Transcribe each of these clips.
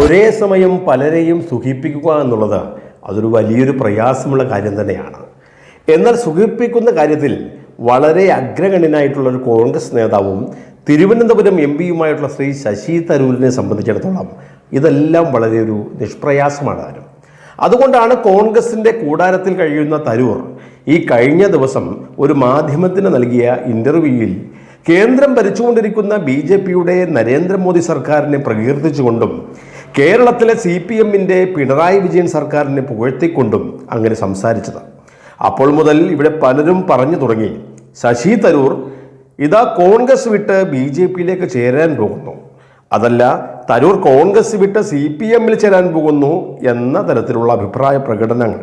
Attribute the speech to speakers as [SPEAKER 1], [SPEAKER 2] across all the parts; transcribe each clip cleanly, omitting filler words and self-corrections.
[SPEAKER 1] ഒരേ സമയം പലരെയും സുഖിപ്പിക്കുക എന്നുള്ളത് അതൊരു വലിയൊരു പ്രയാസമുള്ള കാര്യം തന്നെയാണ്. എന്നാൽ സുഖിപ്പിക്കുന്ന കാര്യത്തിൽ വളരെ അഗ്രഗണ്യനായിട്ടുള്ള ഒരു കോൺഗ്രസ് നേതാവും തിരുവനന്തപുരം MP-യുമായിട്ടുള്ള ശ്രീ ശശി തരൂരിനെ സംബന്ധിച്ചിടത്തോളം ഇതെല്ലാം വളരെ ഒരു നിഷ്പ്രയാസമാണ് താനും. അതുകൊണ്ടാണ് കോൺഗ്രസിൻ്റെ കൂടാരത്തിൽ കഴിയുന്ന തരൂർ ഈ കഴിഞ്ഞ ദിവസം ഒരു മാധ്യമത്തിന് നൽകിയ ഇൻ്റർവ്യൂവിൽ കേന്ദ്രം ഭരിച്ചുകൊണ്ടിരിക്കുന്ന BJP-യുടെ നരേന്ദ്രമോദി സർക്കാരിനെ പ്രകീർത്തിച്ചുകൊണ്ടും കേരളത്തിലെ CPM-ന്റെ പിണറായി വിജയൻ സർക്കാരിനെ പുകഴ്ത്തിക്കൊണ്ടും അങ്ങനെ സംസാരിച്ചത്. അപ്പോൾ മുതൽ ഇവിടെ പലരും പറഞ്ഞു തുടങ്ങി, ശശി തരൂർ ഇതാ കോൺഗ്രസ് വിട്ട് BJP-യിലേക്ക് ചേരാൻ പോകുന്നു, അതല്ല തരൂർ കോൺഗ്രസ് വിട്ട് CPM-ൽ ചേരാൻ പോകുന്നു എന്ന തരത്തിലുള്ള അഭിപ്രായ പ്രകടനങ്ങൾ.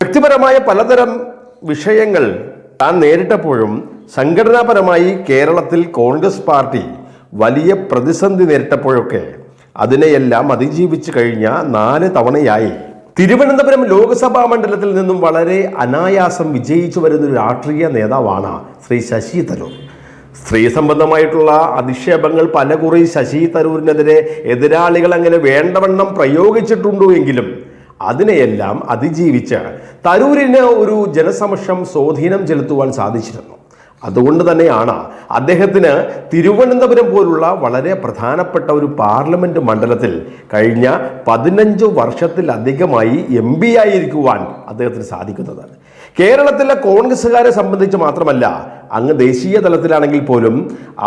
[SPEAKER 1] വ്യക്തിപരമായ പലതരം വിഷയങ്ങൾ താൻ നേരിട്ടപ്പോഴും സംഘടനാപരമായി കേരളത്തിൽ കോൺഗ്രസ് പാർട്ടി വലിയ പ്രതിസന്ധി നേരിട്ടപ്പോഴൊക്കെ അതിനെയെല്ലാം അതിജീവിച്ച് കഴിഞ്ഞ 4 തവണയായി തിരുവനന്തപുരം ലോക്സഭാ മണ്ഡലത്തിൽ നിന്നും വളരെ അനായാസം വിജയിച്ചു വരുന്നൊരു രാഷ്ട്രീയ നേതാവാണ് ശ്രീ ശശി തരൂർ. സ്ത്രീ സംബന്ധമായിട്ടുള്ള അധിക്ഷേപങ്ങൾ പലകുറി ശശി തരൂരിനെതിരെ എതിരാളികൾ അങ്ങനെ വേണ്ടവണ്ണം പ്രയോഗിച്ചിട്ടുണ്ടോ എങ്കിലും അതിനെയെല്ലാം അതിജീവിച്ച് തരൂരിന് ഒരു ജനസമക്ഷം സ്വാധീനം ചെലുത്തുവാൻ സാധിച്ചിരുന്നു. അതുകൊണ്ട് തന്നെയാണ് അദ്ദേഹത്തിന് തിരുവനന്തപുരം പോലുള്ള വളരെ പ്രധാനപ്പെട്ട ഒരു പാർലമെന്റ് മണ്ഡലത്തിൽ കഴിഞ്ഞ 15 വർഷത്തിലധികമായി MP ആയിരിക്കുവാൻ അദ്ദേഹത്തിന് സാധിക്കുന്നത്. കേരളത്തിലെ കോൺഗ്രസ്സുകാരെ സംബന്ധിച്ച് മാത്രമല്ല, അങ്ങ് ദേശീയ തലത്തിലാണെങ്കിൽ പോലും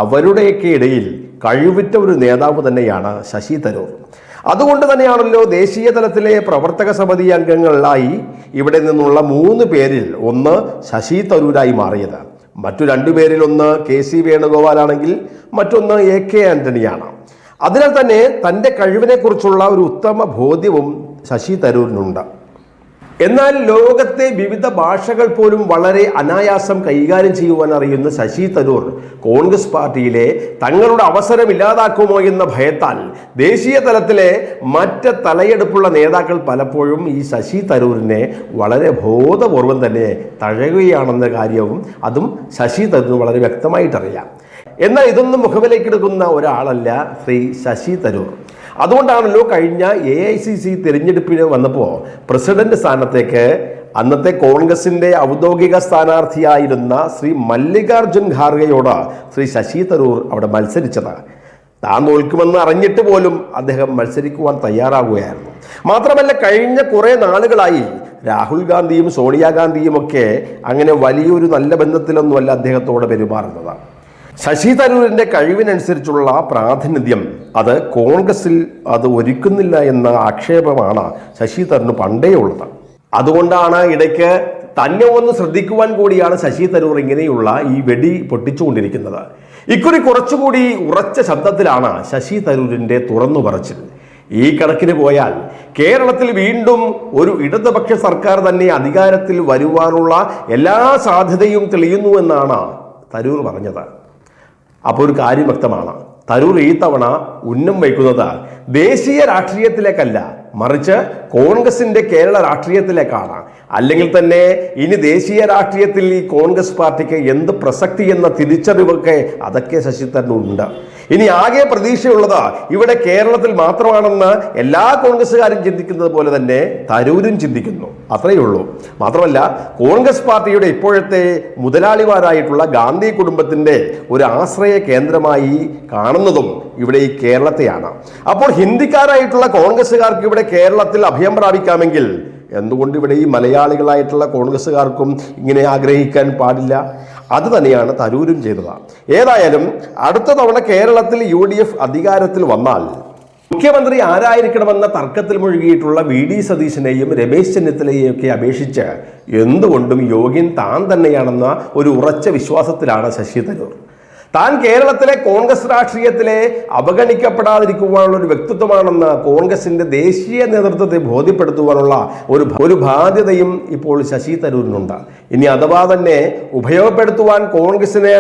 [SPEAKER 1] അവരുടെയൊക്കെ ഇടയിൽ കഴിവുറ്റ ഒരു നേതാവ് തന്നെയാണ് ശശി തരൂർ. അതുകൊണ്ട് തന്നെയാണല്ലോ ദേശീയ തലത്തിലെ പ്രവർത്തക സമിതി അംഗങ്ങളായി ഇവിടെ നിന്നുള്ള 3 പേരിൽ ഒന്ന് ശശി തരൂരായി മാറിയത്. മറ്റു 2 പേരിൽ ഒന്ന് KC വേണുഗോപാലാണെങ്കിൽ മറ്റൊന്ന് AK ആന്റണിയാണ്. അതിനാൽ തന്നെ തൻ്റെ കഴിവിനെക്കുറിച്ചുള്ള ഒരു ഉത്തമ ബോധ്യവും ശശി തരൂരിനുണ്ട്. എന്നാൽ ലോകത്തെ വിവിധ ഭാഷകൾ പോലും വളരെ അനായാസം കൈകാര്യം ചെയ്യുവാൻ അറിയുന്ന ശശി തരൂർ കോൺഗ്രസ് പാർട്ടിയിലെ തങ്ങളുടെ അവസരം ഇല്ലാതാക്കുമോ എന്ന ഭയത്താൽ ദേശീയ തലത്തിലെ മറ്റ് തലയെടുപ്പുള്ള നേതാക്കൾ പലപ്പോഴും ഈ ശശി തരൂരിനെ വളരെ ബോധപൂർവം തന്നെ തഴയുകയാണെന്ന കാര്യവും അതും ശശി തരൂർ വളരെ വ്യക്തമായിട്ടറിയാം. എന്നാൽ ഇതൊന്നും മുഖവിലേക്കെടുക്കുന്ന ഒരാളല്ല ശ്രീ ശശി തരൂർ. അതുകൊണ്ടാണല്ലോ കഴിഞ്ഞ AICC തിരഞ്ഞെടുപ്പിന് വന്നപ്പോൾ പ്രസിഡന്റ് സ്ഥാനത്തേക്ക് അന്നത്തെ കോൺഗ്രസിൻ്റെ ഔദ്യോഗിക സ്ഥാനാർത്ഥിയായിരുന്ന ശ്രീ മല്ലികാർജുൻ ഖാർഗെയോട് ശ്രീ ശശി തരൂർ അവിടെ മത്സരിച്ചത്. താൻ തോൽക്കുമെന്ന് അറിഞ്ഞിട്ട് പോലും അദ്ദേഹം മത്സരിക്കുവാൻ തയ്യാറാകുകയായിരുന്നു. മാത്രമല്ല കഴിഞ്ഞ കുറേ നാളുകളായി രാഹുൽ ഗാന്ധിയും സോണിയാഗാന്ധിയും ഒക്കെ അങ്ങനെ വലിയൊരു നല്ല ബന്ധത്തിലൊന്നുമല്ല അദ്ദേഹത്തോട് പെരുമാറുന്നത്. ശശി തരൂരിൻ്റെ കഴിവിനനുസരിച്ചുള്ള പ്രാതിനിധ്യം അത് കോൺഗ്രസിൽ അത് ഒരുക്കുന്നില്ല എന്ന ആക്ഷേപമാണ് ശശി തരൂരിന് പണ്ടേ ഉള്ളത്. അതുകൊണ്ടാണ് ഇടയ്ക്ക് തന്നെ ഒന്ന് ശ്രദ്ധിക്കുവാൻ കൂടിയാണ് ശശി തരൂർ ഇങ്ങനെയുള്ള ഈ വെടി പൊട്ടിച്ചുകൊണ്ടിരിക്കുന്നത്. ഇക്കുറി കുറച്ചുകൂടി ഉറച്ച ശബ്ദത്തിലാണ് ശശി തരൂരിൻ്റെ തുറന്നു പറച്ചിൽ. ഈ കണക്കിന് പോയാൽ കേരളത്തിൽ വീണ്ടും ഒരു ഇടതുപക്ഷ സർക്കാർ തന്നെ അധികാരത്തിൽ വരുവാനുള്ള എല്ലാ സാധ്യതയും തെളിയുന്നുവെന്നാണ് തരൂർ പറഞ്ഞത്. അപ്പോൾ ഒരു കാര്യം വ്യക്തമാണ്, തരൂർ ഈ തവണ ഉന്നം വയ്ക്കുന്നത് ദേശീയ രാഷ്ട്രീയത്തിലേക്കല്ല, മറിച്ച് കോൺഗ്രസിന്റെ കേരള രാഷ്ട്രീയത്തിലേക്കാണ്. അല്ലെങ്കിൽ തന്നെ ഇനി ദേശീയ രാഷ്ട്രീയത്തിൽ ഈ കോൺഗ്രസ് പാർട്ടിക്ക് എന്ത് പ്രസക്തി എന്ന തിരിച്ചറിവൊക്കെ അതൊക്കെ ശശി തരൂരിനുണ്ട്. ഇനി ആകെ പ്രതീക്ഷയുള്ളത് ഇവിടെ കേരളത്തിൽ മാത്രമാണെന്ന് എല്ലാ കോൺഗ്രസ്സുകാരും ചിന്തിക്കുന്നത് പോലെ തന്നെ തരൂരും ചിന്തിക്കുന്നു, അത്രയേ ഉള്ളൂ. മാത്രമല്ല കോൺഗ്രസ് പാർട്ടിയുടെ ഇപ്പോഴത്തെ മുതലാളിമാരായിട്ടുള്ള ഗാന്ധി കുടുംബത്തിൻ്റെ ഒരു ആശ്രയ കേന്ദ്രമായി കാണുന്നതും ഇവിടെ ഈ കേരളത്തെയാണ്. അപ്പോൾ ഹിന്ദിക്കാരായിട്ടുള്ള കോൺഗ്രസ്സുകാർക്ക് ഇവിടെ കേരളത്തിൽ അഭയം പ്രാപിക്കാമെങ്കിൽ എന്തുകൊണ്ട് ഇവിടെ ഈ മലയാളികളായിട്ടുള്ള കോൺഗ്രസ്സുകാർക്കും ഇങ്ങനെ ആഗ്രഹിക്കാൻ പാടില്ല? അത് തന്നെയാണ് തരൂരും ചെയ്തത്. ഏതായാലും അടുത്ത തവണ കേരളത്തിൽ UDF അധികാരത്തിൽ വന്നാൽ മുഖ്യമന്ത്രി ആരായിരിക്കണമെന്ന തർക്കത്തിൽ മുഴുകിയിട്ടുള്ള VD സതീശനെയും രമേശ് ചെന്നിത്തലയെയും ഒക്കെ അപേക്ഷിച്ച് എന്തുകൊണ്ടും യോഗ്യൻ താൻ തന്നെയാണെന്ന ഒരു ഉറച്ച വിശ്വാസത്തിലാണ് ശശി തരൂർ. താൻ കേരളത്തിലെ കോൺഗ്രസ് രാഷ്ട്രീയത്തിലെ അവഗണിക്കപ്പെടാതിരിക്കുവാനുള്ള ഒരു വ്യക്തിത്വമാണെന്ന് കോൺഗ്രസിന്റെ ദേശീയ നേതൃത്വത്തെ ബോധ്യപ്പെടുത്തുവാനുള്ള ഒരു ബാധ്യതയും ഇപ്പോൾ ശശി തരൂരിനുണ്ട്. ഇനി അഥവാ തന്നെ ഉപയോഗപ്പെടുത്തുവാൻ കോൺഗ്രസിന്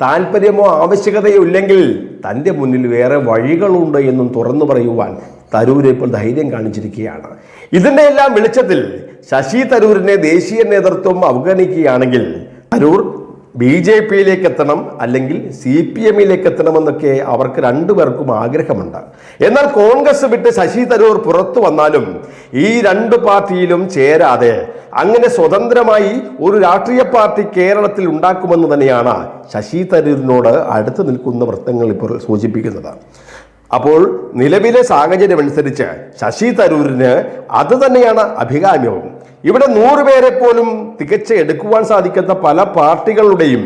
[SPEAKER 1] താല്പര്യമോ ആവശ്യകതയോ ഇല്ലെങ്കിൽ തൻ്റെ മുന്നിൽ വേറെ വഴികളുണ്ട് എന്നും തുറന്നു പറയുവാൻ തരൂർ ഇപ്പോൾ ധൈര്യം കാണിച്ചിരിക്കുകയാണ്. ഇതിൻ്റെ എല്ലാം വെളിച്ചത്തിൽ ശശി തരൂരിനെ ദേശീയ നേതൃത്വം അവഗണിക്കുകയാണെങ്കിൽ തരൂർ BJP-യിലേക്ക് എത്തണം, അല്ലെങ്കിൽ CPM-യിലേക്ക് എത്തണമെന്നൊക്കെ അവർക്ക് രണ്ടുപേർക്കും ആഗ്രഹമുണ്ട്. എന്നാൽ കോൺഗ്രസ് വിട്ട് ശശി തരൂർ പുറത്തു വന്നാലും ഈ രണ്ട് പാർട്ടിയിലും ചേരാതെ അങ്ങനെ സ്വതന്ത്രമായി ഒരു രാഷ്ട്രീയ പാർട്ടി കേരളത്തിൽ ഉണ്ടാക്കുമെന്ന് തന്നെയാണ് ശശി തരൂരിനോട് അടുത്ത് നിൽക്കുന്ന വൃത്തങ്ങൾ ഇപ്പോൾ സൂചിപ്പിക്കുന്നത്. അപ്പോൾ നിലവിലെ സാഹചര്യം അനുസരിച്ച് ശശി തരൂരിന് അത് തന്നെയാണ് അഭികാമ്യവും. ഇവിടെ 100 പേരെ പോലും തികച്ച് എടുക്കുവാൻ സാധിക്കാത്ത പല പാർട്ടികളുടെയും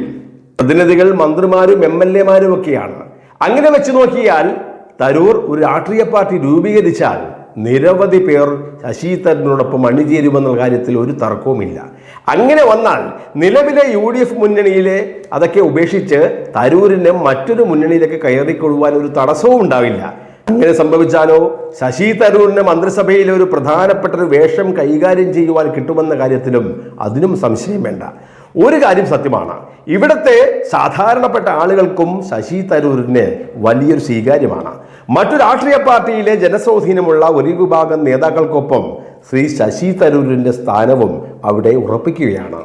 [SPEAKER 1] പ്രതിനിധികൾ മന്ത്രിമാരും MLA-മാരും ഒക്കെയാണ്. അങ്ങനെ വെച്ച് നോക്കിയാൽ തരൂർ ഒരു രാഷ്ട്രീയ പാർട്ടി രൂപീകരിച്ചാൽ നിരവധി പേർ ശശി തരൂരിനോടൊപ്പം അണിചേരുമെന്നുള്ള കാര്യത്തിൽ ഒരു തർക്കവുമില്ല. അങ്ങനെ വന്നാൽ നിലവിലെ UDF മുന്നണിയിലെ അതൊക്കെ ഉപേക്ഷിച്ച് തരൂരിന് മറ്റൊരു മുന്നണിയിലേക്ക് കയറിക്കൊള്ളുവാൻ ഒരു തടസ്സവും ഉണ്ടാവില്ല. അങ്ങനെ സംഭവിച്ചാലോ ശശി തരൂരിന് മന്ത്രിസഭയിലെ ഒരു പ്രധാനപ്പെട്ട ഒരു വേഷം കൈകാര്യം ചെയ്യുവാൻ കിട്ടുമെന്ന കാര്യത്തിലും അതിനും സംശയം വേണ്ട. ഒരു കാര്യം സത്യമാണ്, ഇവിടുത്തെ സാധാരണപ്പെട്ട ആളുകൾക്കും ശശി തരൂരിന് വലിയൊരു സ്വീകാര്യമാണ്. മറ്റു രാഷ്ട്രീയ പാർട്ടിയിലെ ജനസ്വാധീനമുള്ള ഒരു വിഭാഗം നേതാക്കൾക്കൊപ്പം ശ്രീ ശശി തരൂരിൻ്റെ സ്ഥാനവും അവിടെ ഉറപ്പിക്കുകയാണ്.